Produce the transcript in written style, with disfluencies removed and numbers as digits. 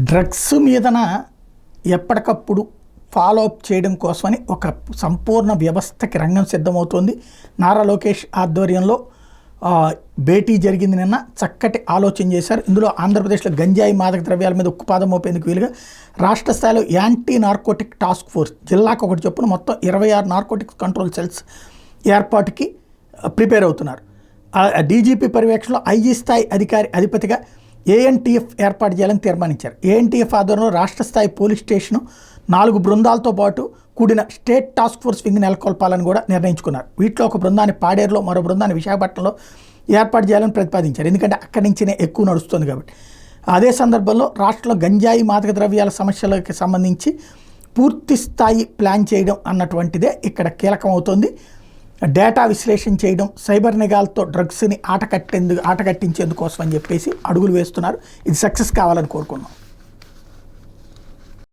Drugs మీదన ఎప్పటికప్పుడు follow up చేయడం కోసమని ఒక సంపూర్ణ వ్యవస్థకి రంగం సిద్ధమవుతోంది. నారా లోకేష్ ఆధ్వర్యంలో భేటీ జరిగింది. నిన్న చక్కటి ఆలోచన చేశారు. ఇందులో ఆంధ్రప్రదేశ్లో గంజాయి మాదక ద్రవ్యాల మీద ఉక్కుపాదం మోపేందుకు వీలుగా రాష్ట్ర స్థాయిలో యాంటీ నార్కోటిక్ టాస్క్ ఫోర్స్ జిల్లాకు ఒకటి చొప్పున మొత్తం 26 నార్కోటిక్స్ కంట్రోల్ సెల్స్ ఏర్పాటుకి ప్రిపేర్ అవుతున్నారు. డీజీపీ పర్యవేక్షణలో ఐజీ స్థాయి అధిపతిగా ఏఎన్టీఎఫ్ ఏర్పాటు చేయాలని తీర్మానించారు. ఏఎన్టీఎఫ్ ఆధ్వర్యంలో రాష్ట్ర స్థాయి పోలీస్ స్టేషను 4 బృందాలతో పాటు కూడిన స్టేట్ టాస్క్ ఫోర్స్ వింగ్ నెలకొల్పాలని కూడా నిర్ణయించుకున్నారు. వీటిలో ఒక బృందాన్ని పాడేరులో, మరో బృందాన్ని విశాఖపట్నంలో ఏర్పాటు చేయాలని ప్రతిపాదించారు. ఎందుకంటే అక్కడి నుంచినే ఎక్కువ నడుస్తుంది కాబట్టి. అదే సందర్భంలో రాష్ట్రంలో గంజాయి మాదక ద్రవ్యాల సమస్యలకు సంబంధించి పూర్తి స్థాయి ప్లాన్ చేయడం అన్నటువంటిదే ఇక్కడ కీలకం అవుతుంది. డేటా విశ్లేషణ చేయడం, సైబర్ నిఘాలతో డ్రగ్స్ని ఆట కట్టించేందుకోసం అని చెప్పేసి అడుగులు వేస్తున్నారు. ఇది సక్సెస్ కావాలని కోరుకున్నాం.